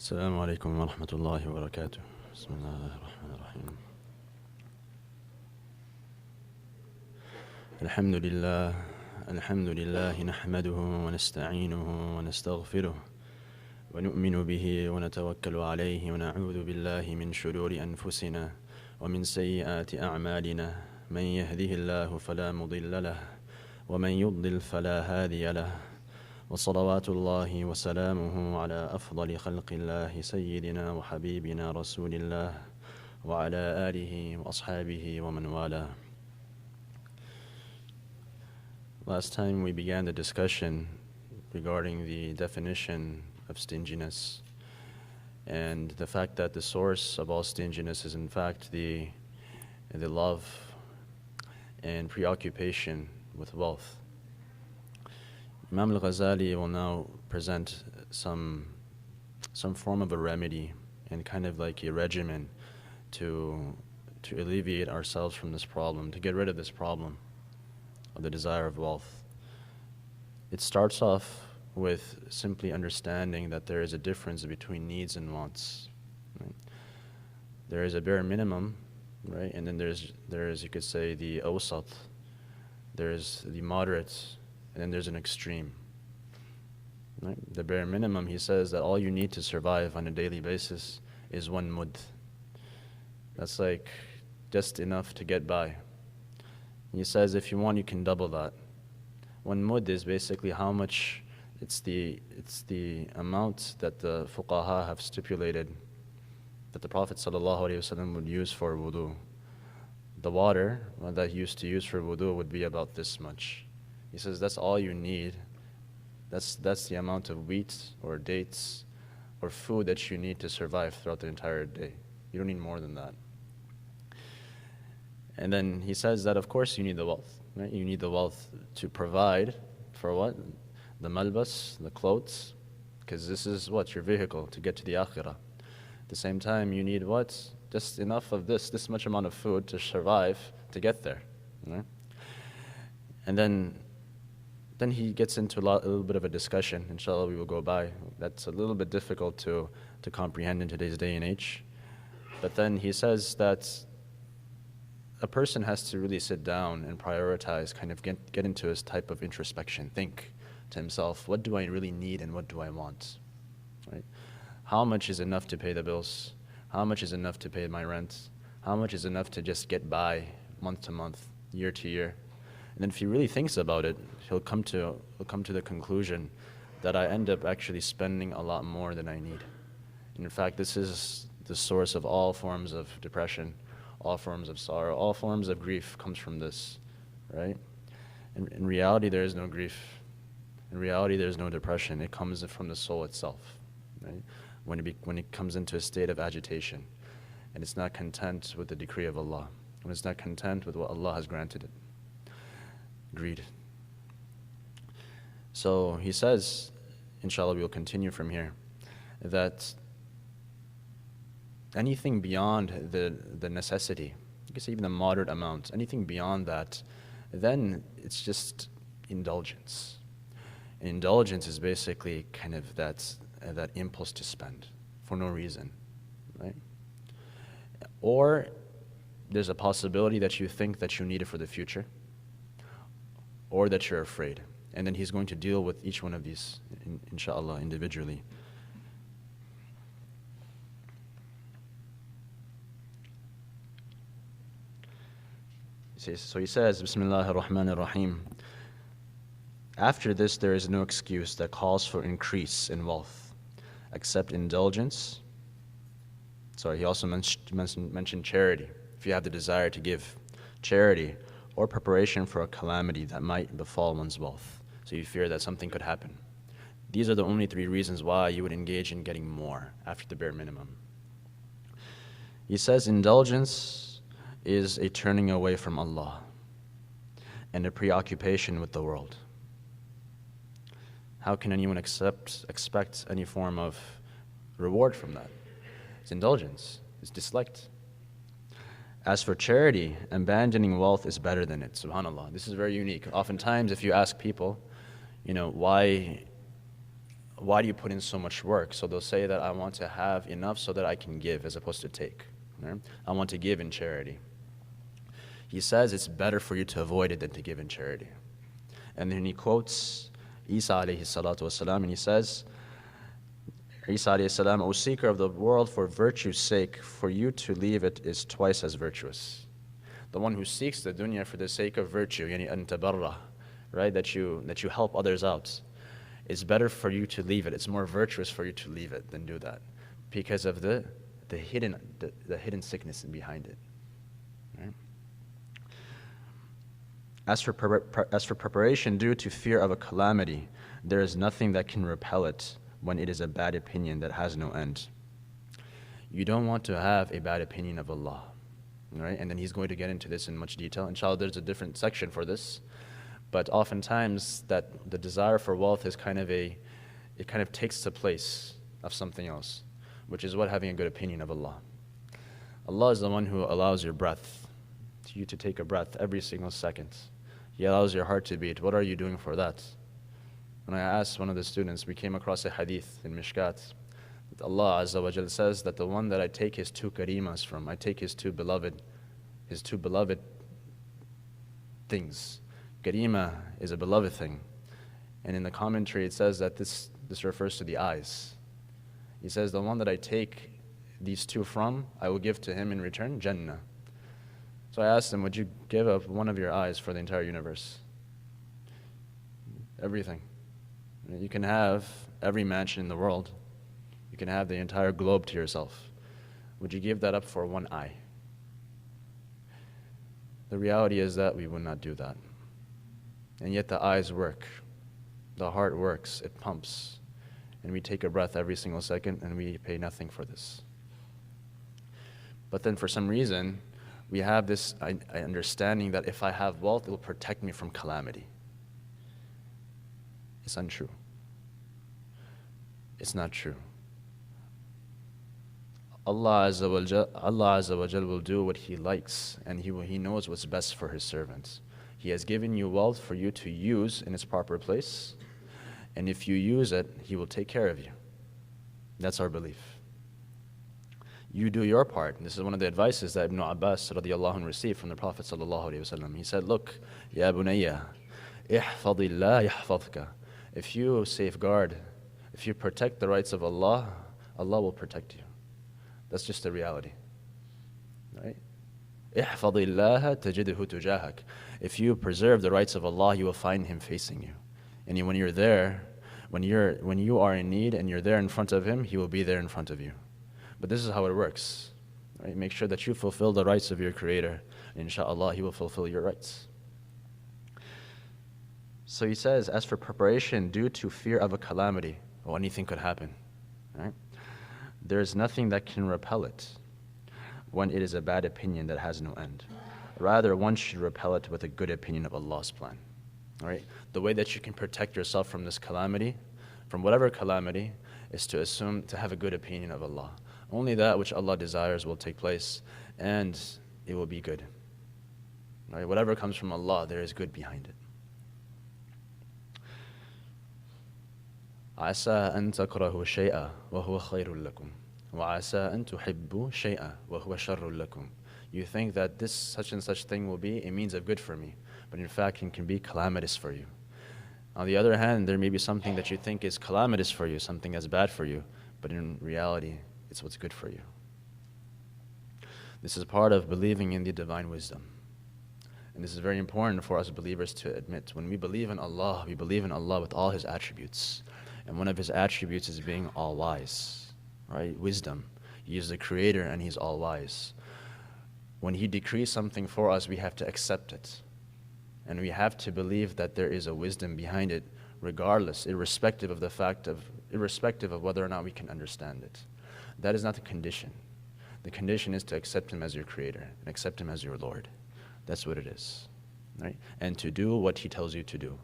السلام عليكم ورحمة الله وبركاته. بسم الله الرحمن الرحيم. الحمد لله نحمده ونستعينه ونستغفره ونؤمن به ونتوكل عليه ونعوذ بالله من شرور أنفسنا ومن سيئات أعمالنا من يهده الله فلا مضل له ومن يضلل فلا هادي له وصلوات الله وسلامه على أفضل خلق الله سيدنا وحبيبنا رسول الله وعلى آله وأصحابه ومن والاه. Last time we began the discussion regarding the definition of stinginess and the fact that the source of all stinginess is in fact the love and preoccupation with wealth. Imam Al-Ghazali will now present some form of a remedy and kind of like a regimen to alleviate ourselves from this problem, to get rid of this problem of the desire of wealth. It starts off with simply understanding that there is a difference between needs and wants. Right? There is a bare minimum, right? And then there's you could say the awsat, there's the moderate, and then there's an extreme. Right? The bare minimum, he says that all you need to survive on a daily basis is 1 mud. That's like just enough to get by. He says if you want, you can double that. 1 mud is basically how much, it's the amount that the fuqaha have stipulated that the Prophet ﷺ would use for wudu. The water that he used to use for wudu would be about this much. He says that's all you need. That's the amount of wheat or dates or food that you need to survive throughout the entire day. You don't need more than that. And then he says that of course you need the wealth. Right? You need the wealth to provide for what? The malbas, the clothes, because this is what? Your vehicle to get to the akhirah. At the same time you need what? Just enough of this much amount of food to survive to get there. Right? And then he gets into a little bit of a discussion, inshallah we will go by. That's a little bit difficult to comprehend in today's day and age. But then he says that a person has to really sit down and prioritize, kind of get into his type of introspection, think to himself, what do I really need and what do I want? Right? How much is enough to pay the bills? How much is enough to pay my rent? How much is enough to just get by month to month, year to year? And then if he really thinks about it, he'll come to the conclusion that I end up actually spending a lot more than I need. And in fact, this is the source of all forms of depression, all forms of sorrow, all forms of grief comes from this, right? In reality, there is no grief. In reality, there is no depression. It comes from the soul itself, right? When it comes into a state of agitation, and it's not content with the decree of Allah, when it's not content with what Allah has granted it. Greed. So he says, inshallah we will continue from here, that anything beyond the necessity, you can say even the moderate amount, anything beyond that, then it's just indulgence. And indulgence is basically kind of that impulse to spend for no reason, right? Or there's a possibility that you think that you need it for the future, or that you're afraid. And then he's going to deal with each one of these, inshallah, individually. So he says, Bismillah ar-Rahman ar-Rahim. After this, there is no excuse that calls for increase in wealth, except indulgence. Sorry, he also mentioned charity, if you have the desire to give. Charity, or preparation for a calamity that might befall one's wealth. So you fear that something could happen. These are the only 3 reasons why you would engage in getting more after the bare minimum. He says indulgence is a turning away from Allah and a preoccupation with the world. How can anyone expect any form of reward from that? It's indulgence. It's disliked. As for charity, abandoning wealth is better than it. SubhanAllah. This is very unique. Oftentimes, if you ask people, why why do you put in so much work? So they'll say that I want to have enough so that I can give as opposed to take. Right? I want to give in charity. He says it's better for you to avoid it than to give in charity. And then he quotes Isa alayhi salatu wasalam, and he says, Isa alayhi salam, O seeker of the world, for virtue's sake, for you to leave it is twice as virtuous. The one who seeks the dunya for the sake of virtue, yani an tabarra, right, that you help others out, it's better for you to leave it. It's more virtuous for you to leave it than do that, because of the hidden sickness behind it. Right? As for preparation due to fear of a calamity, there is nothing that can repel it when it is a bad opinion that has no end. You don't want to have a bad opinion of Allah. Right? And then he's going to get into this in much detail. Inshallah, there's a different section for this. But oftentimes that the desire for wealth is it takes the place of something else, which is what having a good opinion of Allah. Allah is the one who allows your breath, you to take a breath every single second. He allows your heart to beat. What are you doing for that? When I asked one of the students, we came across a hadith in Mishkat, that Allah Azza wa Jal says that the one that I take his two karimas from, I take his two beloved things. Karima is a beloved thing. And in the commentary it says that this refers to the eyes. He says, the one that I take these two from, I will give to him in return Jannah. So I asked him, would you give up one of your eyes for the entire universe? Everything. You can have every mansion in the world. You can have the entire globe to yourself. Would you give that up for one eye? The reality is that we would not do that. And yet the eyes work. The heart works. It pumps. And we take a breath every single second and we pay nothing for this. But then for some reason, we have this understanding that if I have wealth, it will protect me from calamity. It's untrue. It's not true. Allah Azza wa Jal will do what He likes, and He knows what's best for His servants. He has given you wealth for you to use in its proper place, and if you use it, He will take care of you. That's our belief. You do your part. This is one of the advices that Ibn Abbas radiallahu anhu received from the Prophet sallallahu alaihi wasallam. He said, look, Ya bunayya, ihfadillah yahfadka. If you safeguard, if you protect the rights of Allah, Allah will protect you. That's just the reality, right? Ihfadillah tajidhu tujahak. If you preserve the rights of Allah, you will find Him facing you. And when you're there, when you are in need and you're there in front of Him, He will be there in front of you. But this is how it works, right? Make sure that you fulfill the rights of your Creator, and inshaAllah, He will fulfill your rights. So he says, as for preparation due to fear of a calamity, or anything could happen, right? There is nothing that can repel it when it is a bad opinion that has no end. Rather, one should repel it with a good opinion of Allah's plan. All right? The way that you can protect yourself from this calamity, from whatever calamity, is to assume to have a good opinion of Allah. Only that which Allah desires will take place, and it will be good. All right? Whatever comes from Allah, there is good behind it. عسى أن تكرهوا شيئا وهو خير لكم وعسى أن تحبوا شيئا وهو شر لكم. You think that this such and such thing will be a means of good for me, but in fact it can be calamitous for you. On the other hand, there may be something that you think is calamitous for you, something that's bad for you, but in reality it's what's good for you. This is part of believing in the divine wisdom. And this is very important for us believers to admit. When we believe in Allah, we believe in Allah with all His attributes. And one of His attributes is being all-wise, right? Wisdom. He is the Creator and He's all-wise. When He decrees something for us, we have to accept it. And we have to believe that there is a wisdom behind it, regardless, irrespective of whether or not we can understand it. That is not the condition. The condition is to accept Him as your Creator and accept Him as your Lord. That's what it is, right? And to do what He tells you to do.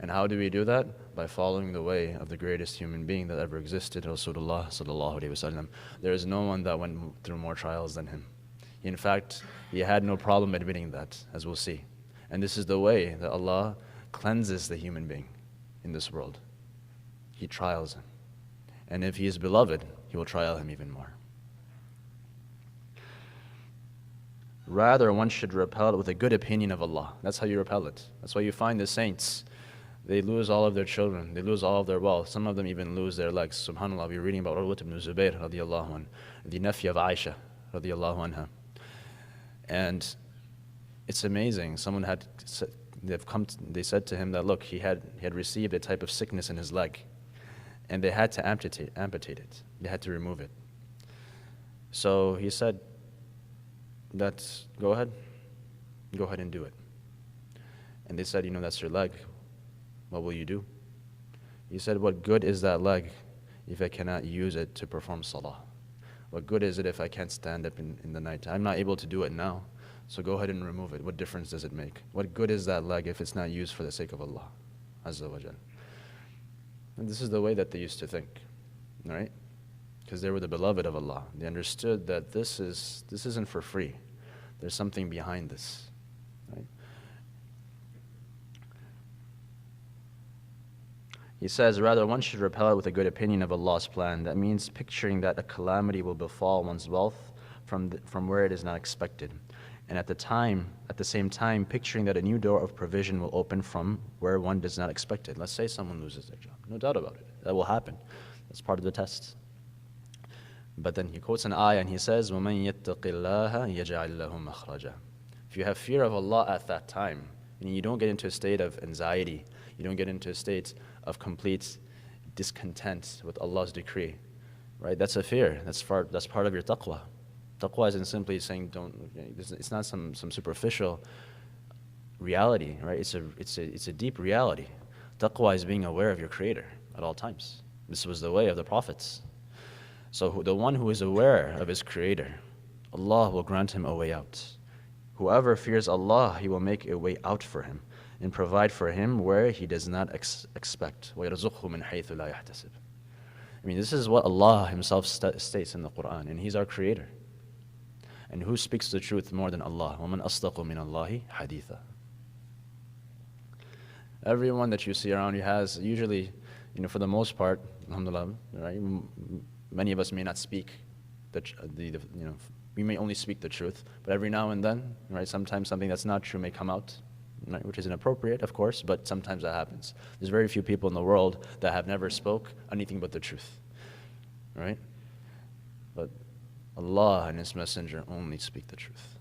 And how do we do that? By following the way of the greatest human being that ever existed, Rasulullah sallallahu alaihi wasallam. There is no one that went through more trials than him. In fact, he had no problem admitting that, as we'll see. And this is the way that Allah cleanses the human being in this world. He trials him. And if he is beloved, he will trial him even more. Rather, one should repel it with a good opinion of Allah. That's how you repel it. That's why you find the saints, they lose all of their children, they lose all of their wealth. Some of them even lose their legs. SubhanAllah, we're reading about Urwat ibn Zubayr radiallahu anhu, the nephew of Aisha radiallahu anha. And it's amazing. Someone had, they said to him that, look, he had received a type of sickness in his leg, and they had to amputate it. They had to remove it. So he said, go ahead and do it. And they said, that's your leg. What will you do? He said, what good is that leg if I cannot use it to perform salah? What good is it if I can't stand up in the night? I'm not able to do it now, so go ahead and remove it. What difference does it make? What good is that leg if it's not used for the sake of Allah Azza wa Jal? And this is the way that they used to think, right? Because they were the beloved of Allah. They understood that this isn't for free. There's something behind this, right? He says, rather, one should repel it with a good opinion of Allah's plan. That means picturing that a calamity will befall one's wealth from where it is not expected. And at the same time, picturing that a new door of provision will open from where one does not expect it. Let's say someone loses their job. No doubt about it. That will happen. That's part of the test. But then he quotes an ayah and he says, وَمَن يَتَّقِ اللَّهَ يَجْعَلْ لَهُ مَخْرَجًا. If you have fear of Allah at that time, and you don't get into a state of anxiety, you don't get into a state of complete discontent with Allah's decree, right? That's a fear. That's part of your taqwa. Taqwa isn't simply saying it's not some superficial reality, right? It's a deep reality. Taqwa is being aware of your Creator at all times. This was the way of the prophets. So the one who is aware of his Creator, Allah will grant him a way out. Whoever fears Allah, He will make a way out for him and provide for him where he does not expect. وَيَرْزُقْهُ مِنْ حَيْثُ لَا يَحْتَسِبُ. I mean, this is what Allah Himself states in the Quran, and He's our Creator. And who speaks the truth more than Allah? وَمَنْ أَصْدَقُ مِنَ اللَّهِ حَدِيثًا. Everyone that you see around you has usually, for the most part, alhamdulillah, right? Many of us may not speak we may only speak the truth, but every now and then, right, sometimes something that's not true may come out, right, which is inappropriate, of course, but sometimes that happens. There's very few people in the world that have never spoke anything but the truth, right? But Allah and His Messenger only speak the truth.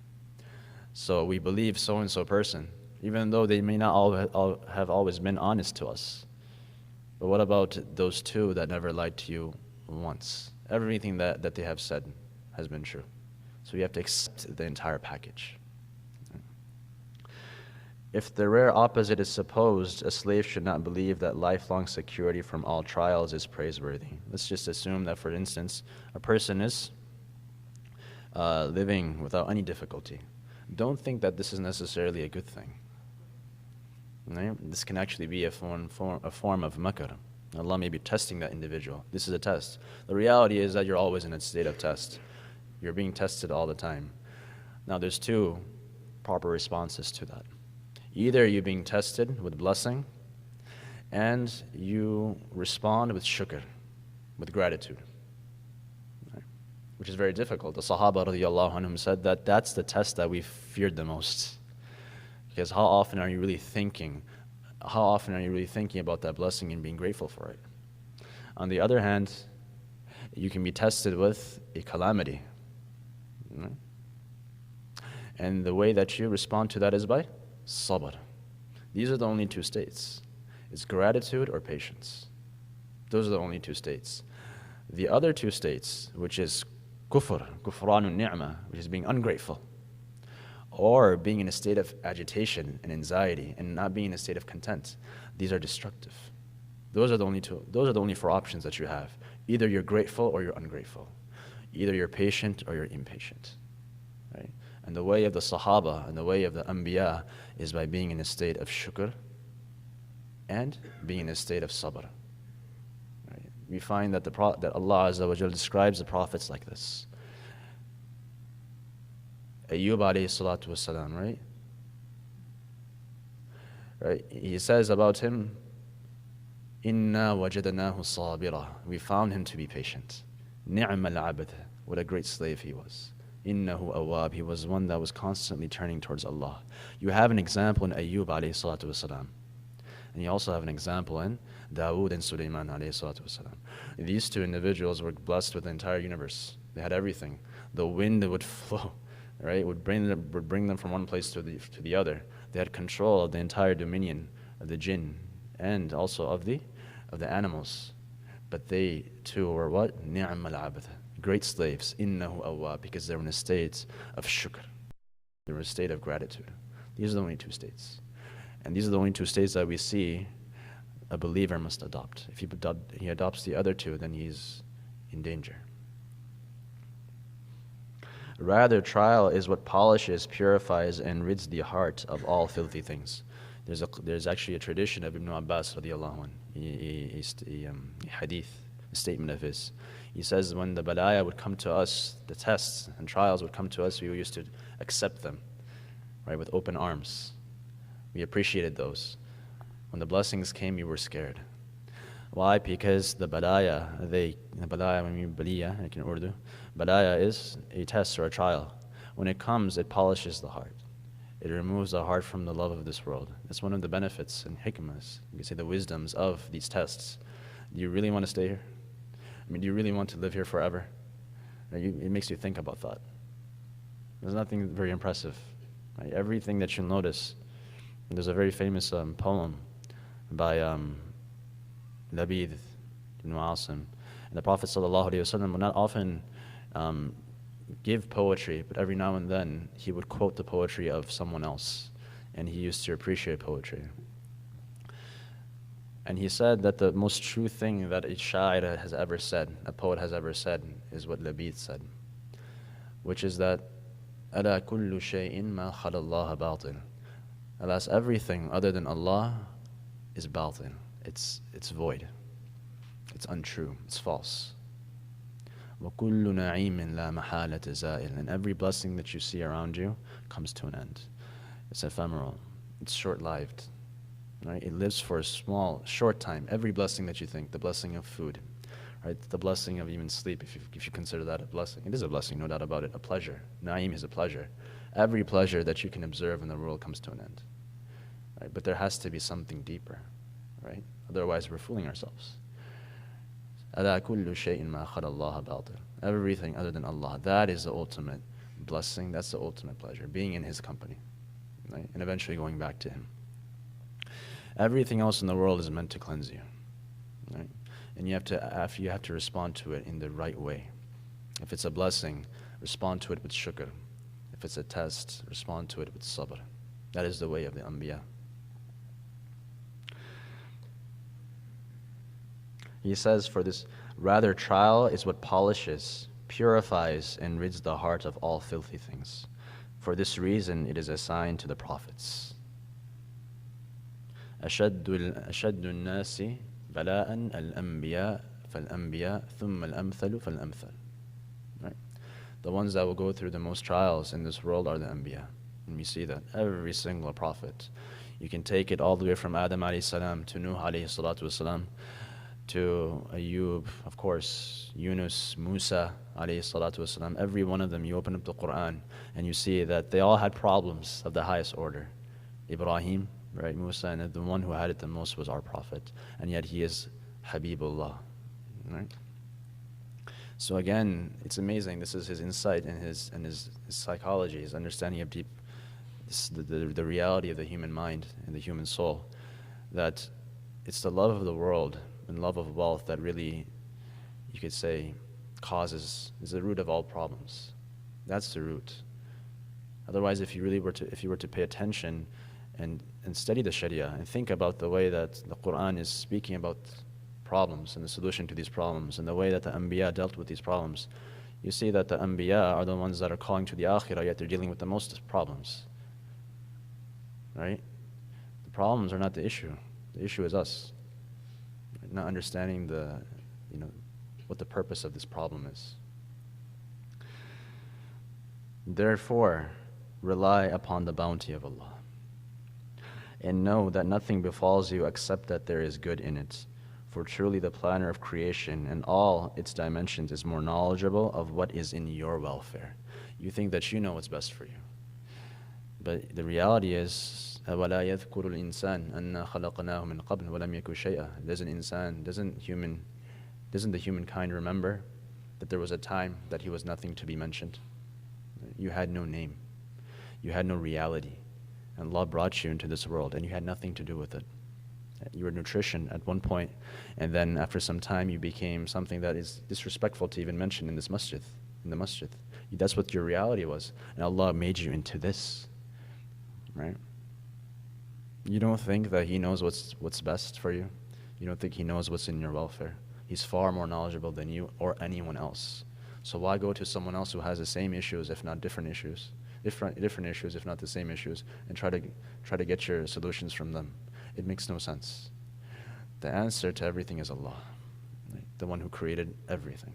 So we believe so-and-so person, even though they may not all have always been honest to us. But what about those two that never lied to you once? Everything that they have said has been true. So you have to accept the entire package. If the rare opposite is supposed, a slave should not believe that lifelong security from all trials is praiseworthy. Let's just assume that, for instance, a person is living without any difficulty. Don't think that this is necessarily a good thing. Right? This can actually be a form of makr. Allah may be testing that individual. This is a test. The reality is that you're always in a state of test. You're being tested all the time. Now, there's two proper responses to that. Either you're being tested with blessing, and you respond with shukr, with gratitude, right? Which is very difficult. The Sahaba radiallahu anhum said that that's the test that we feared the most. Because how often are you really thinking about that blessing and being grateful for it? On the other hand, you can be tested with a calamity. Right? And the way that you respond to that is by sabr. These are the only two states. It's gratitude or patience. Those are the only two states. The other two states, which is kufranun ni'mah, which is being ungrateful, or being in a state of agitation and anxiety and not being in a state of content, these are destructive. Those are the only four options that you have. Either you're grateful or you're ungrateful. Either you're patient or you're impatient. Right? And the way of the Sahaba and the way of the Anbiya is by being in a state of shukr and being in a state of sabr. Right? We find that that Allah Azza wa Jal describes the prophets like this. Ayyub alayhi salatu wassalam, right? Right? He says about him, Inna wajadnahu sabira. We found him to be patient. Ni'mal abd. What a great slave he was. Innahu awwab. He was one that was constantly turning towards Allah. You have an example in Ayyub alayhi salatu wasalam. And you also have an example in Dawood and Sulaiman alayhi salatu wasalam. These two individuals were blessed with the entire universe. They had everything. The wind would flow, right? Would bring them from one place to the other. They had control of the entire dominion of the jinn and also of the animals. But they too were what? Ni'mal abd. Great slaves. Innahu awwab. Because they were in a state of shukr. They were in a state of gratitude. These are the only two states. And these are the only two states that we see a believer must adopt. If he adopts the other two, then he's in danger. Rather, trial is what polishes, purifies, and rids the heart of all filthy things. There's actually a tradition of Ibn Abbas radiallahu anh, a hadith, a statement of his. He says when the balaya would come to us, the tests and trials would come to us, we used to accept them, right, with open arms. We appreciated those. When the blessings came, we were scared. Why? Because the balaya, when you baliya, like in Urdu, balaya is a test or a trial. When it comes, it polishes the heart. It removes the heart from the love of this world. It's one of the benefits and hikmas, you can say the wisdoms of these tests. Do you really want to stay here? I mean, do you really want to live here forever? It makes you think about that. There's nothing very impressive. Right? Everything that you'll notice. There's a very famous poem by Labid ibn Asim. And the Prophet ﷺ would not often give poetry, but every now and then he would quote the poetry of someone else. And he used to appreciate poetry. And he said that the most true thing that a sha'ir has ever said, a poet has ever said, is what Labid said, which is that أَلَا كُلُّ شَيْءٍ مَا خَلَى اللَّهَ بَاطِلٌ. Alas, everything other than Allah is batil. It's void. It's untrue. It's false. وَكُلُّ نَعِيمٍ لَا مَحَالَةَ زَائِلٍ. And every blessing that you see around you comes to an end. It's ephemeral. It's short-lived. Right? It lives for a short time. Every blessing that you think, the blessing of food, right? The blessing of even sleep, if you consider that a blessing. It is a blessing, no doubt about it, a pleasure. Na'im is a pleasure. Every pleasure that you can observe in the world comes to an end. Right? But there has to be something deeper, right? Otherwise we're fooling ourselves. أَلَا كُلُّ شَيْءٍ مَا خَلَى اللَّهَ بَاطِلٌ. Everything other than Allah, that is the ultimate blessing, that's the ultimate pleasure, being in His company, right? And eventually going back to Him. Everything else in the world is meant to cleanse you, right? And you have to respond to it in the right way. If it's a blessing, respond to it with shukr. If it's a test, respond to it with sabr. That is the way of the Anbiya. He says, for this, rather trial is what polishes, purifies, and rids the heart of all filthy things. For this reason, it is assigned to the prophets. أشد الناس بلاء الأنبياء فالأنبياء ثم الأمثل فالأمثل. Right? The ones that will go through the most trials in this world are the Anbiya. And we see that every single prophet. You can take it all the way from Adam alayhi salam to Nuh alayhi salatu wasalam, to Ayyub, of course, Yunus, Musa alayhi salatu wasalam. Every one of them, you open up the Quran and you see that they all had problems of the highest order. Ibrahim, right, Musa, and the one who had it the most was our prophet. And yet he is Habibullah, right? So again, it's amazing. This is his insight and his psychology, his understanding of the reality of the human mind and the human soul, that it's the love of the world and love of wealth that really, you could say, is the root of all problems. That's the root. Otherwise, if you were to pay attention and study the Sharia and think about the way that the Quran is speaking about problems and the solution to these problems and the way that the Anbiya dealt with these problems, you see that the Anbiya are the ones that are calling to the Akhirah, yet they're dealing with the most problems. Right? The problems are not the issue. The issue is us. Not understanding what the purpose of this problem is. Therefore, rely upon the bounty of Allah, and know that nothing befalls you except that there is good in it. For truly the planner of creation and all its dimensions is more knowledgeable of what is in your welfare. You think that you know what's best for you. But the reality is, وَلَا يَذْكُرُ الْإِنسَانِ أَنَّا خَلَقْنَاهُ مِنْ قَبْلِ وَلَمْ يَكُ شَيْئًا. Doesn't the humankind remember that there was a time that he was nothing to be mentioned? You had no name. You had no reality. And Allah brought you into this world and you had nothing to do with it. You were nutrition at one point, and then after some time you became something that is disrespectful to even mention in this masjid, in the masjid. That's what your reality was. And Allah made you into this. Right? You don't think that He knows what's best for you? You don't think He knows what's in your welfare? He's far more knowledgeable than you or anyone else. So why go to someone else who has the same issues, if not different issues? Different issues, if not the same issues, and try to get your solutions from them. It makes no sense. The answer to everything is Allah, right? The one who created everything.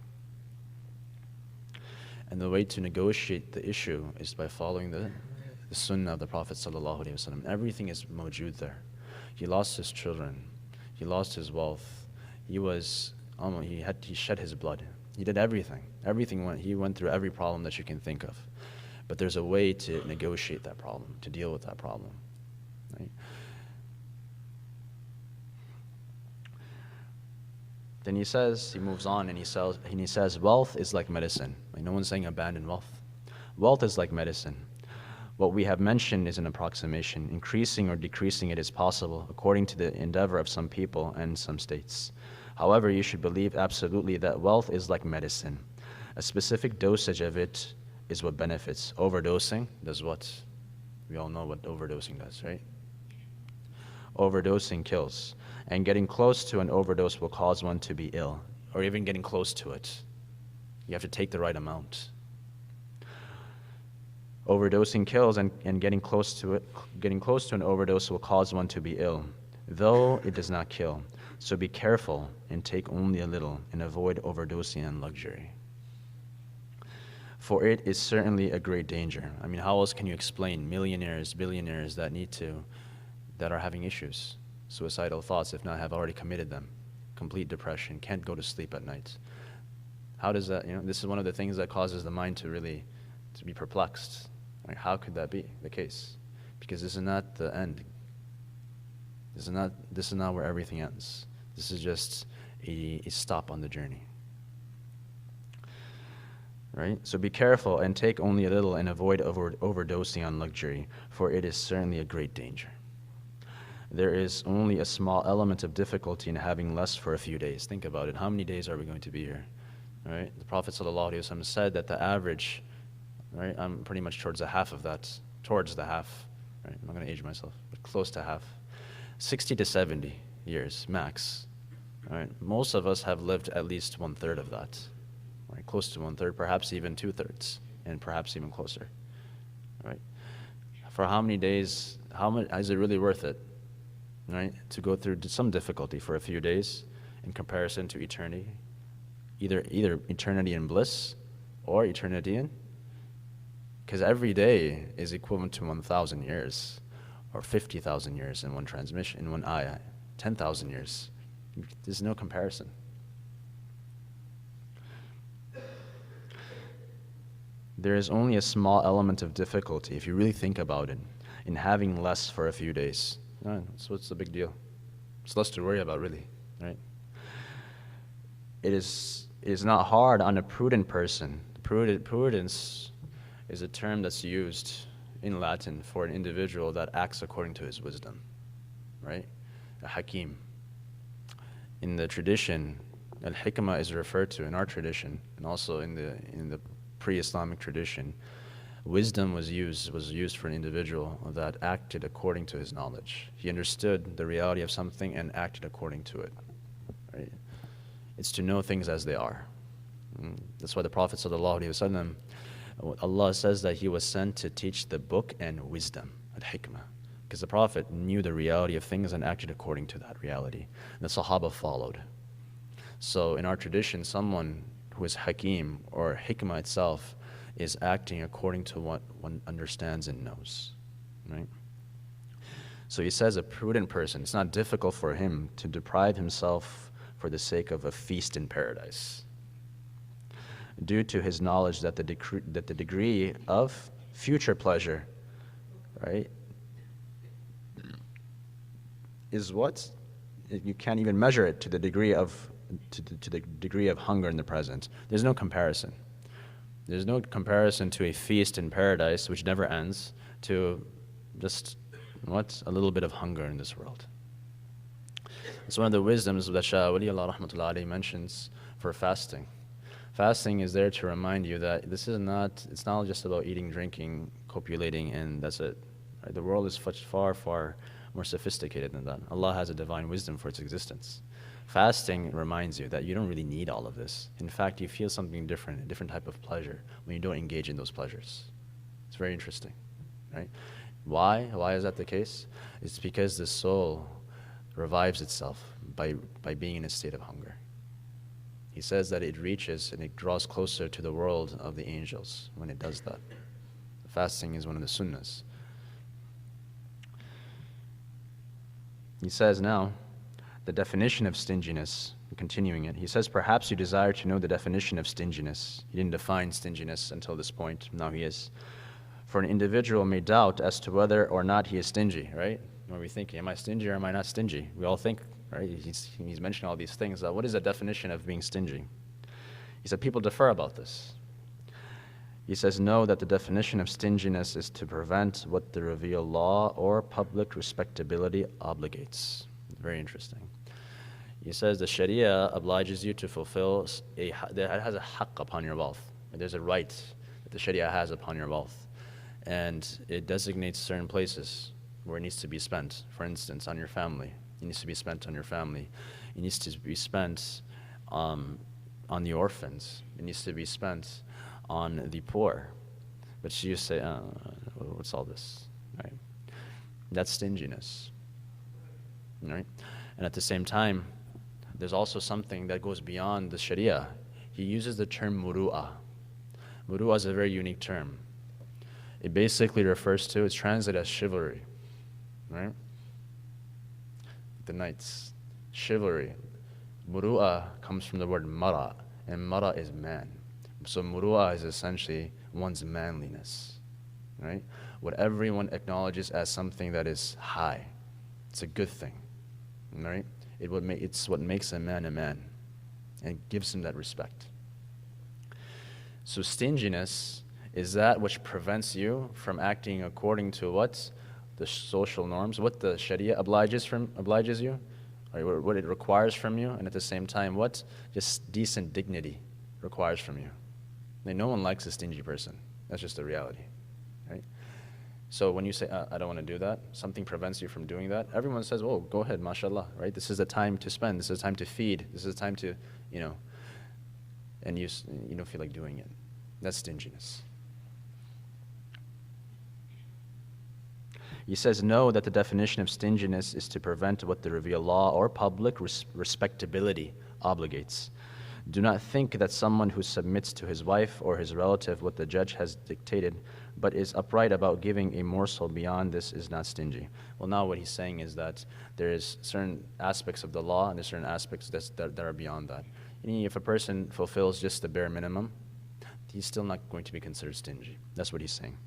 And the way to negotiate the issue is by following the sunnah of the Prophet ﷺ. Everything is mawjood there. He lost his children. He lost his wealth. He shed his blood. He did everything. He went through every problem that you can think of. But there's a way to negotiate that problem, to deal with that problem. Right? Then he moves on and he says, wealth is like medicine. Like, no one's saying abandon wealth. Wealth is like medicine. What we have mentioned is an approximation. Increasing or decreasing it is possible according to the endeavor of some people and some states. However, you should believe absolutely that wealth is like medicine. A specific dosage of it is what benefits. Overdosing does what? We all know what overdosing does, right? Overdosing kills. And getting close to an overdose will cause one to be ill, or even getting close to it. You have to take the right amount. Overdosing kills, and getting close to an overdose will cause one to be ill, though it does not kill. So be careful and take only a little and avoid overdosing on luxury. For it is certainly a great danger. I mean, how else can you explain millionaires, billionaires that are having issues? Suicidal thoughts, if not have already committed them. Complete depression, can't go to sleep at night. How does that, this is one of the things that causes the mind to be perplexed. Like, how could that be the case? Because this is not the end. This is not where everything ends. This is just a stop on the journey. Right? So be careful and take only a little and avoid overdosing on luxury, for it is certainly a great danger. There is only a small element of difficulty in having less for a few days. Think about it. How many days are we going to be here? Right? The Prophet ﷺ said that the average, right? I'm pretty much towards the half of that. Towards the half. Right? I'm not going to age myself, but close to half. 60 to 70 years max. Right? Most of us have lived at least 1/3 of that. Right? Close to 1/3, perhaps even 2/3, and perhaps even closer. Right? For how many days? How much is it really worth it? Right? To go through some difficulty for a few days in comparison to eternity, either eternity in bliss or eternity in, because every day is equivalent to 1,000 years or 50,000 years in one transmission, in one ayah, 10,000 years. There's no comparison. There is only a small element of difficulty, if you really think about it, in having less for a few days. So what's the big deal? It's less to worry about, really, right? It is not hard on a prudent person. Prudence is a term that's used in Latin for an individual that acts according to his wisdom, right? A hakim. In the tradition, al-hikmah is referred to in our tradition, and also in the pre-Islamic tradition. Wisdom was used for an individual that acted according to his knowledge. He understood the reality of something and acted according to it. Right? It's to know things as they are. That's why the Prophet ﷺ, Allah says that he was sent to teach the book and wisdom, al-hikmah. Because the Prophet knew the reality of things and acted according to that reality. And the Sahaba followed. So in our tradition, someone who is hakim, or hikmah itself, is acting according to what one understands and knows, right? So he says a prudent person, it's not difficult for him to deprive himself for the sake of a feast in paradise, due to his knowledge that the degree of future pleasure, right, is what? You can't even measure it to the degree of hunger in the present. There's no comparison. There's no comparison to a feast in paradise which never ends to just a little bit of hunger in this world. It's one of the wisdoms that Shah Wali Allah Rahmatullahi Alayhi mentions for fasting. Fasting is there to remind you that it's not just about eating, drinking, copulating, and that's it. Right? The world is far, far more sophisticated than that. Allah has a divine wisdom for its existence. Fasting reminds you that you don't really need all of this. In fact, you feel something different, a different type of pleasure when you don't engage in those pleasures. It's very interesting, right? Why? Why is that the case? It's because the soul revives itself by being in a state of hunger. He says that it reaches and it draws closer to the world of the angels when it does that. Fasting is one of the sunnahs. He says now, the definition of stinginess, continuing it, he says, perhaps you desire to know the definition of stinginess. He didn't define stinginess until this point, now he is. For an individual may doubt as to whether or not he is stingy, right? When we think, am I stingy or am I not stingy? We all think, right? He's mentioning all these things. What is the definition of being stingy? He said, people differ about this. He says, know that the definition of stinginess is to prevent what the revealed law or public respectability obligates. Very interesting. He says the Sharia obliges you to fulfill that has a haqq upon your wealth. There's a right that the Sharia has upon your wealth. And it designates certain places where it needs to be spent. For instance, on your family. It needs to be spent on your family. It needs to be spent on the orphans. It needs to be spent on the poor. But you say, what's all this? Right? That's stinginess. Right? And at the same time, there's also something that goes beyond the Sharia. He uses the term muru'ah. Muru'ah is a very unique term. It basically refers to, it's translated as chivalry. Right? The knights. Chivalry. Muru'ah comes from the word mara, and mara is man. So muru'ah is essentially one's manliness. Right? What everyone acknowledges as something that is high. It's a good thing. Right? It's what makes a man and gives him that respect. So stinginess is that which prevents you from acting according to what the social norms, what the Sharia obliges you, or what it requires from you, and at the same time what just decent dignity requires from you. Like, no one likes a stingy person. That's just the reality, right? So when you say, I don't want to do that, something prevents you from doing that, everyone says, oh, go ahead, mashallah, right? This is the time to spend, this is the time to feed, this is the time to, and you don't feel like doing it. That's stinginess. He says, know that the definition of stinginess is to prevent what the revealed law or public respectability obligates. Do not think that someone who submits to his wife or his relative what the judge has dictated, but is upright about giving a morsel beyond this is not stingy. Well, now what he's saying is that there is certain aspects of the law and there's certain aspects that are beyond that. And if a person fulfills just the bare minimum, he's still not going to be considered stingy. That's what he's saying.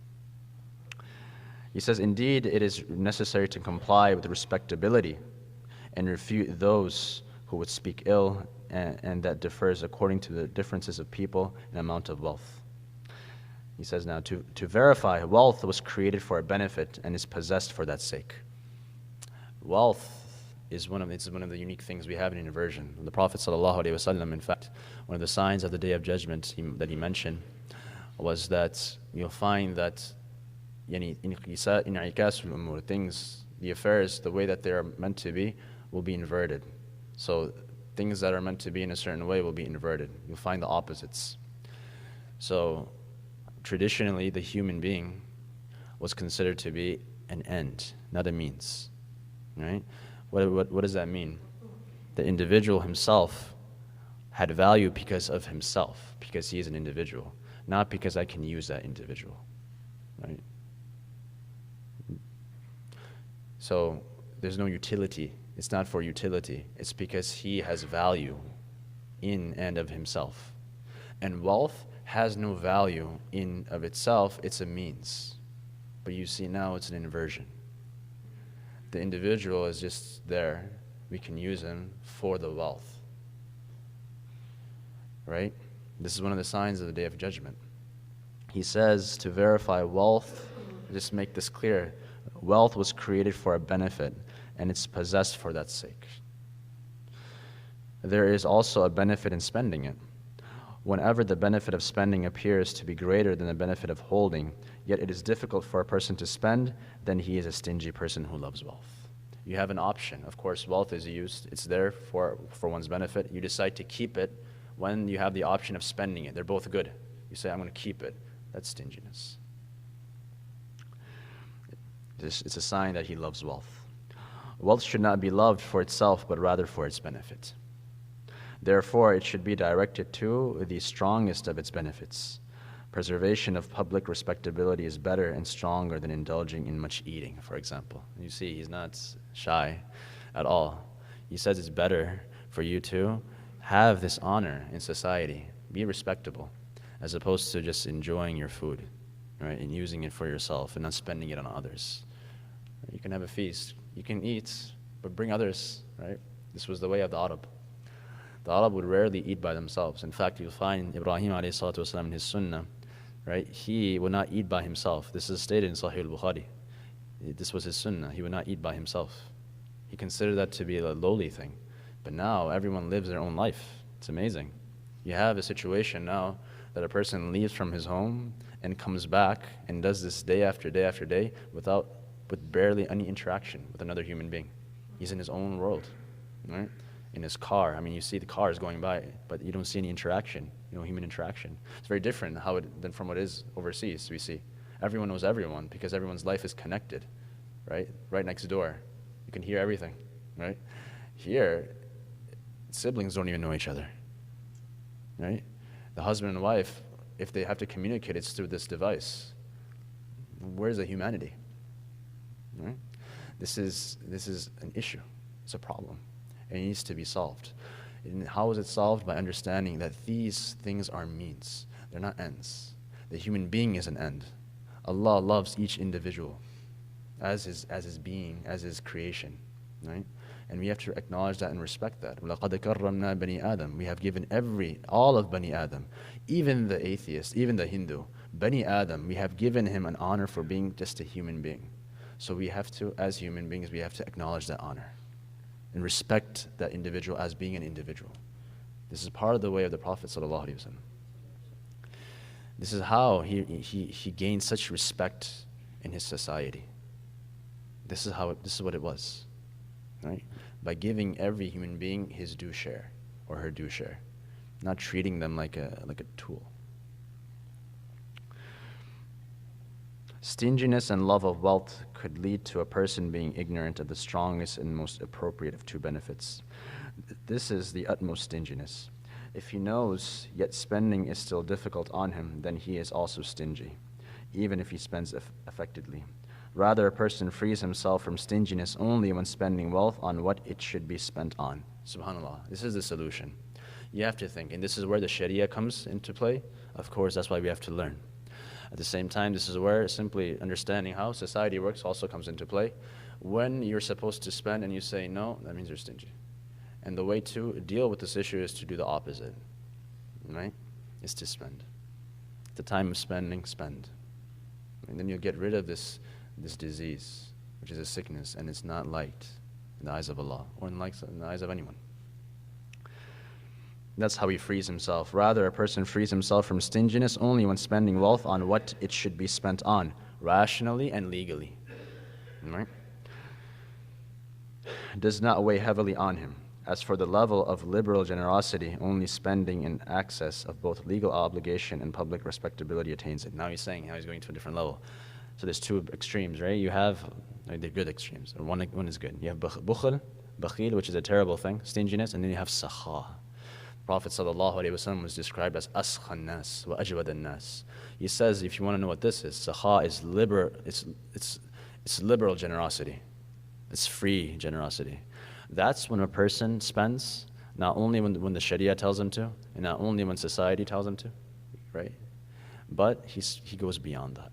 He says, indeed, it is necessary to comply with respectability and refute those who would speak ill, and that differs according to the differences of people and amount of wealth. He says now, to verify, wealth was created for a benefit and is possessed for that sake. Wealth is one of the unique things we have in inversion. The Prophet ﷺ, in fact, one of the signs of the Day of Judgment that he mentioned was that you'll find that things, the affairs, the way that they are meant to be, will be inverted. So things that are meant to be in a certain way will be inverted. You'll find the opposites. So traditionally, the human being was considered to be an end, not a means. Right? What does that mean? The individual himself had value because of himself, because he is an individual, not because I can use that individual. Right? So there's no utility. It's not for utility. It's because he has value in and of himself. And wealth has no value in of itself. It's a means. But you see now it's an inversion. The individual is just there. We can use him for the wealth. Right? This is one of the signs of the Day of Judgment. He says to verify wealth, just make this clear, wealth was created for a benefit and it's possessed for that sake. There is also a benefit in spending it. Whenever the benefit of spending appears to be greater than the benefit of holding, yet it is difficult for a person to spend, then he is a stingy person who loves wealth. You have an option. Of course, wealth is used. It's there for one's benefit. You decide to keep it when you have the option of spending it. They're both good. You say, I'm going to keep it. That's stinginess. It's a sign that he loves wealth. Wealth should not be loved for itself, but rather for its benefit. Therefore, it should be directed to the strongest of its benefits. Preservation of public respectability is better and stronger than indulging in much eating, for example. You see, he's not shy at all. He says it's better for you to have this honor in society, be respectable, as opposed to just enjoying your food, right, and using it for yourself and not spending it on others. You can have a feast, you can eat, but bring others, right? This was the way of the Arab. The Arab would rarely eat by themselves. In fact, you'll find Ibrahim ﷺ in his Sunnah, right? He would not eat by himself. This is stated in Sahih al-Bukhari. This was his Sunnah. He would not eat by himself. He considered that to be a lowly thing. But now everyone lives their own life. It's amazing. You have a situation now that a person leaves from his home and comes back and does this day after day after day with barely any interaction with another human being. He's in his own world, right? In his car. I mean, you see the cars going by, but you don't see any interaction, human interaction. It's very different than from what is overseas. We see everyone knows everyone because everyone's life is connected, right? Right next door. You can hear everything, right? Here, siblings don't even know each other, right? The husband and wife, if they have to communicate, it's through this device. Where's the humanity, right? This is an issue. It's a problem. It needs to be solved. And how is it solved? By understanding that these things are means. They're not ends. The human being is an end. Allah loves each individual as his being, as his creation, right? And we have to acknowledge that and respect that. وَلَقَدْ كَرَّمْنَا بَنِي آدَمَ. We have given all of Bani Adam, even the atheist, even the Hindu, Bani Adam, we have given him an honor for being just a human being. So we have to, as human beings, we have to acknowledge that honor and respect that individual as being an individual. This is part of the way of the Prophet ﷺ. This is how he gained such respect in his society. This is what it was, right? By giving every human being his due share or her due share, not treating them like a tool. Stinginess and love of wealth could lead to a person being ignorant of the strongest and most appropriate of two benefits. This is the utmost stinginess. If he knows, yet spending is still difficult on him, then he is also stingy, even if he spends effectively. Rather, a person frees himself from stinginess only when spending wealth on what it should be spent on. SubhanAllah, this is the solution. You have to think, and this is where the Sharia comes into play. Of course, that's why we have to learn. At the same time, this is where simply understanding how society works also comes into play. When you're supposed to spend and you say no, that means you're stingy. And the way to deal with this issue is to do the opposite, right? Is to spend. At the time of spending, spend. And then you'll get rid of this disease, which is a sickness, and it's not liked in the eyes of Allah or in the eyes of anyone. That's how he frees himself. Rather, a person frees himself from stinginess only when spending wealth on what it should be spent on, rationally and legally. Right? Does not weigh heavily on him. As for the level of liberal generosity, only spending in excess of both legal obligation and public respectability attains it. Now he's saying how he's going to a different level. So there's two extremes, right? You have, they're good extremes. One is good. You have bukhl, bakhil, which is a terrible thing, stinginess, and then you have sakha. Prophet ﷺ was described as askhan nas wa ajwad nas. He says, if you want to know what this is, sakha is liberal generosity. It's free generosity. That's when a person spends, not only when the Sharia tells him to, and not only when society tells him to, right? But he goes beyond that.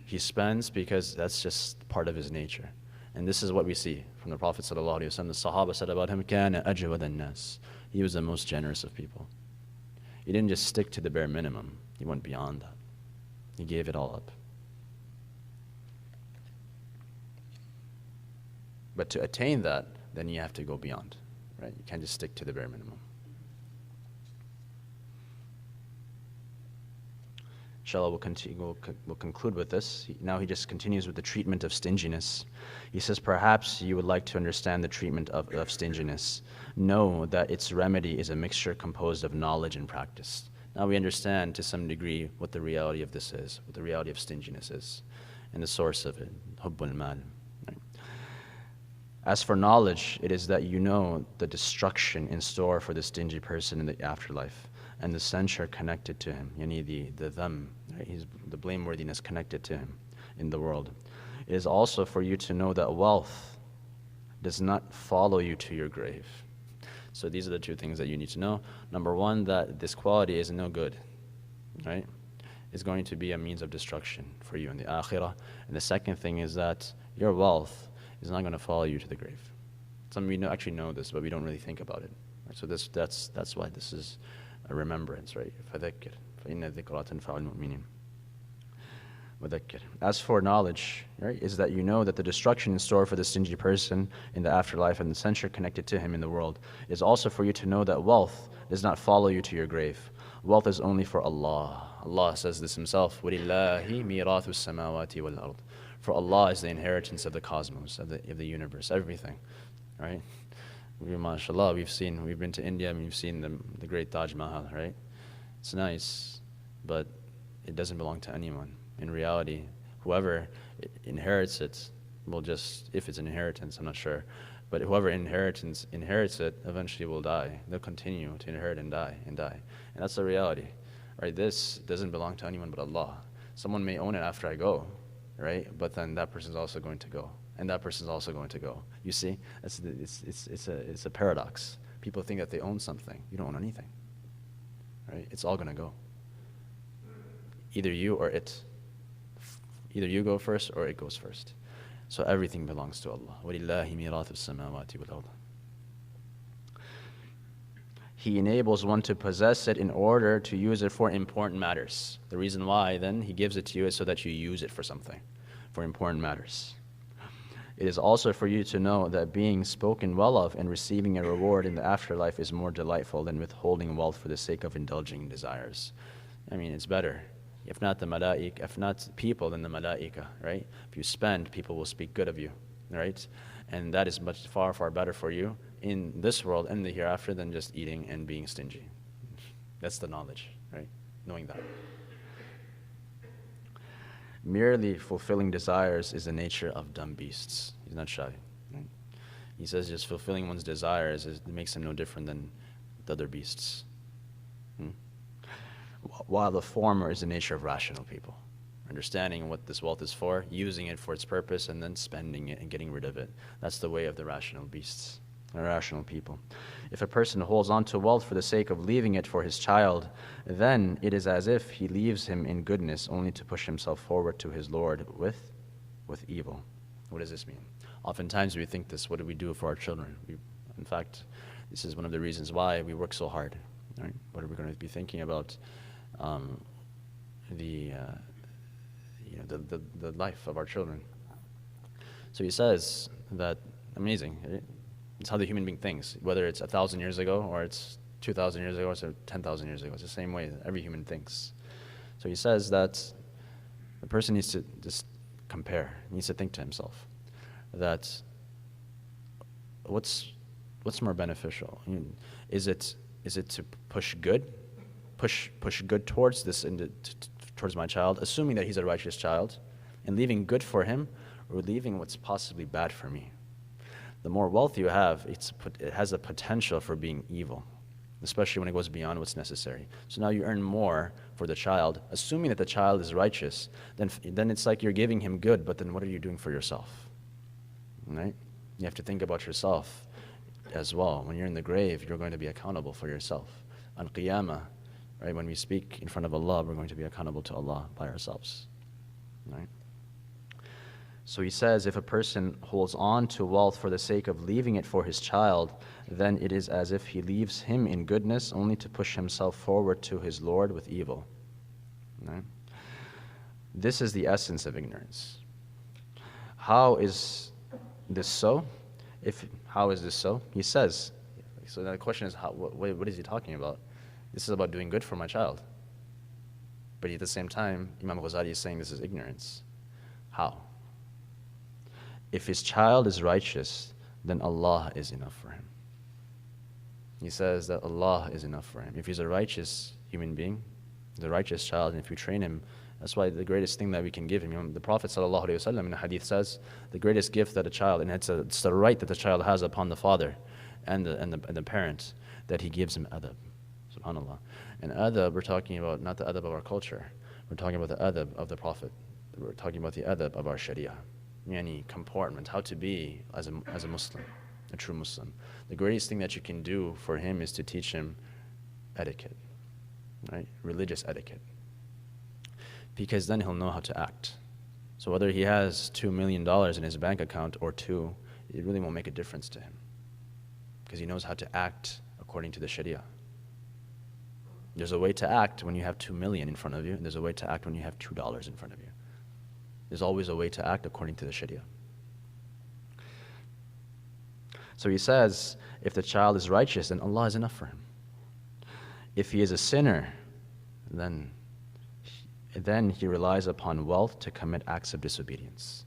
He spends because that's just part of his nature. And this is what we see from the Prophet ﷺ. The Sahaba said about him, كَانَ أَجْوَدَ النَّاسِ. He was the most generous of people. He didn't just stick to the bare minimum. He went beyond that. He gave it all up. But to attain that, then you have to go beyond, right? You can't just stick to the bare minimum. Inshallah, we'll conclude with this. Now he just continues with the treatment of stinginess. He says, perhaps you would like to understand the treatment of stinginess. Know that its remedy is a mixture composed of knowledge and practice. Now we understand to some degree what the reality of this is, what the reality of stinginess is, and the source of it, hubbul mal. Right? As for knowledge, it is that you know the destruction in store for the stingy person in the afterlife, and the censure connected to him, yani the dham, right? The blameworthiness connected to him in the world. It is also for you to know that wealth does not follow you to your grave. So these are the two things that you need to know. Number one, that this quality is no good, right? It's going to be a means of destruction for you in the akhirah. And the second thing is that your wealth is not going to follow you to the grave. Some of you actually know this, but we don't really think about it. Right? So that's why this is a remembrance, right? فَذَكِّرْ فَإِنَّ الذِّكْرَى تَنْفَعُ الْمُؤْمِنِينَ. وَذَكِّرْ. As for knowledge, right, is that you know that the destruction in store for the stingy person in the afterlife and the censure connected to him in the world is also for you to know that wealth does not follow you to your grave. Wealth is only for Allah. Allah says this himself, وَلِلَّهِ مِيرَاثُ السَّمَاوَاتِ وَالْأَرْضِ. For Allah is the inheritance of the cosmos, of the universe, everything, right? MashaAllah, we've been to India and we've seen the great Taj Mahal, right? It's nice, but it doesn't belong to anyone. In reality, whoever inherits it will just, if it's an inheritance, I'm not sure, but whoever inherits it eventually will die. They'll continue to inherit and die and die. And that's the reality, right? This doesn't belong to anyone but Allah. Someone may own it after I go, right? But then that person's also going to go. And that person's also going to go. You see, it's a paradox. People think that they own something. You don't own anything, right? It's all going to go. Either you or it. Either you go first or it goes first. So everything belongs to Allah. وَلِلَّهِ مِيرَاثُ السَّمَاوَاتِ وَالْأَرْضِ. He enables one to possess it in order to use it for important matters. The reason why then He gives it to you is so that you use it for something, for important matters. It is also for you to know that being spoken well of and receiving a reward in the afterlife is more delightful than withholding wealth for the sake of indulging desires. I mean, it's better. If not the malaika, if not people, then the malaika, right? If you spend, people will speak good of you, right? And that is much far, far better for you in this world and the hereafter than just eating and being stingy. That's the knowledge, right? Knowing that. Merely fulfilling desires is the nature of dumb beasts. He's not shy. Right? He says just fulfilling one's desires it makes him no different than the other beasts. While the former is the nature of rational people. Understanding what this wealth is for, using it for its purpose, and then spending it and getting rid of it. That's the way of the rational beasts, the rational people. If a person holds on to wealth for the sake of leaving it for his child, then it is as if he leaves him in goodness only to push himself forward to his Lord with evil. What does this mean? Oftentimes we think this, what do we do for our children? In fact, this is one of the reasons why we work so hard. Right? What are we going to be thinking about? The life of our children. So he says that, amazing, right? It's how the human being thinks, whether it's 1,000 years ago or it's 2,000 years ago or it's 10,000 years ago. It's the same way that every human thinks. So he says that the person needs to just compare, needs to think to himself that what's more beneficial? I mean, is it to push good towards this towards my child, assuming that he's a righteous child, and leaving good for him, or leaving what's possibly bad for me? The more wealth you have, it has a potential for being evil, especially when it goes beyond what's necessary. So now you earn more for the child, assuming that the child is righteous. Then it's like you're giving him good, but then what are you doing for yourself? right? You have to think about yourself as well. When you're in the grave, you're going to be accountable for yourself. On Qiyamah, right, when we speak in front of Allah, we're going to be accountable to Allah by ourselves, right? So he says, if a person holds on to wealth for the sake of leaving it for his child, then it is as if he leaves him in goodness only to push himself forward to his Lord with evil. Right? This is the essence of ignorance. How is this so? How is this so? He says, so the question is, what is he talking about? This is about doing good for my child. But at the same time, Imam Al-Ghazali is saying this is ignorance. How? If his child is righteous, then Allah is enough for him. He says that Allah is enough for him. If he's a righteous human being, the righteous child, and if you train him, that's why the greatest thing that we can give him, the Prophet ﷺ in a hadith says, the greatest gift that a child, and it's the right that the child has upon the father and the parent, that he gives him adab. SubhanAllah. And adab, we're talking about not the adab of our culture. We're talking about the adab of the Prophet. We're talking about the adab of our Sharia. Yani comportment, how to be as a Muslim, a true Muslim. The greatest thing that you can do for him is to teach him etiquette, right? Religious etiquette. Because then he'll know how to act. So whether he has $2 million in his bank account or two, it really won't make a difference to him. Because he knows how to act according to the Sharia. There's a way to act when you have 2 million in front of you, and there's a way to act when you have $2 in front of you. There's always a way to act according to the Sharia. So he says, if the child is righteous, then Allah is enough for him. If he is a sinner, then he relies upon wealth to commit acts of disobedience.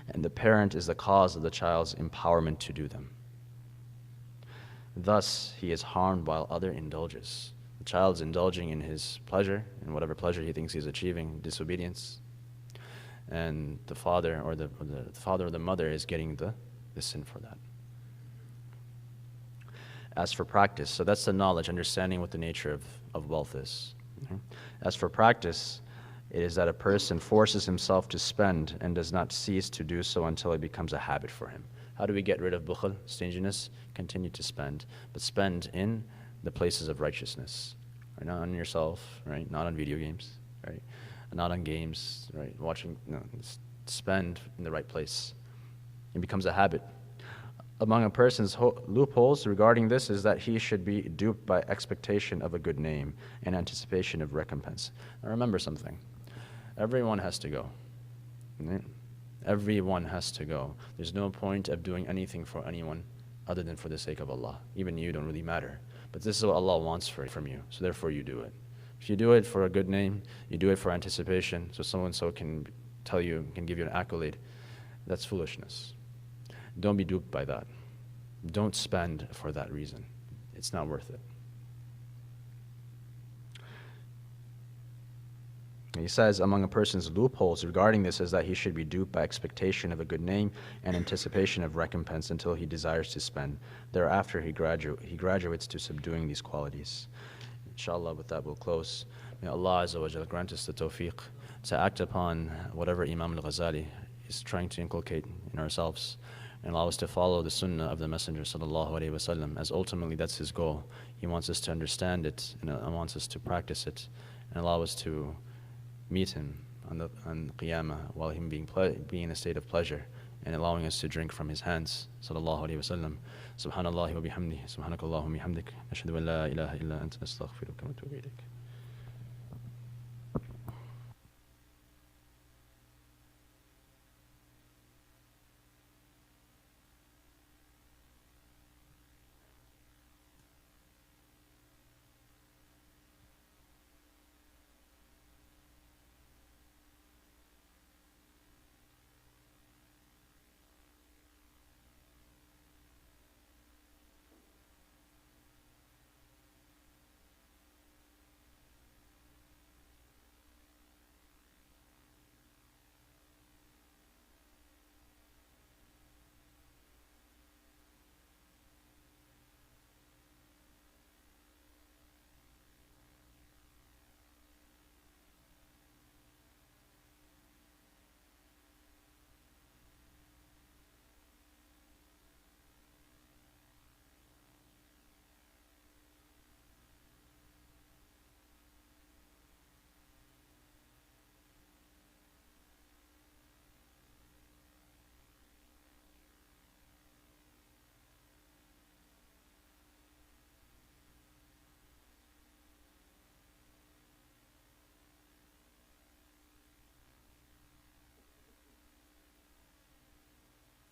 And the parent is the cause of the child's empowerment to do them. Thus, he is harmed while other indulges. The child is indulging in his pleasure, in whatever pleasure he thinks he's achieving, disobedience. And the father or the father or the mother is getting the sin for that. As for practice, so that's the knowledge, understanding what the nature of wealth is. As for practice, it is that a person forces himself to spend and does not cease to do so until it becomes a habit for him. How do we get rid of bukhl, stinginess? Continue to spend, but spend in the places of righteousness. Right? Not on yourself, right? Not on video games, right? Not on games, right? Spend in the right place. It becomes a habit. Among a person's loopholes regarding this is that he should be duped by expectation of a good name and anticipation of recompense. Now remember something. Everyone has to go. Right? Everyone has to go. There's no point of doing anything for anyone other than for the sake of Allah. Even you don't really matter. But this is what Allah wants from you, so therefore you do it. If you do it for a good name, you do it for anticipation, so so-and-so can tell you, can give you an accolade, that's foolishness. Don't be duped by that. Don't spend for that reason. It's not worth it. He says among a person's loopholes regarding this is that he should be duped by expectation of a good name and anticipation of recompense until he desires to spend. Thereafter he graduates to subduing these qualities. Inshallah, with that we'll close. May Allah Azza wa Jal grant us the tawfiq to act upon whatever Imam Al-Ghazali is trying to inculcate in ourselves, and allow us to follow the sunnah of the Messenger sallallahu alaihi wasallam, as ultimately that's his goal. He wants us to understand it and wants us to practice it, and allow us to meet him on Qiyamah while him being in a state of pleasure, and allowing us to drink from his hands sallallahu alaihi wasallam. Subhanallahi wa bihamdihi, subhanakallahumma bihamdik, ashhadu an la ilaha illa anta, astaghfiruka wa atubu ilayk.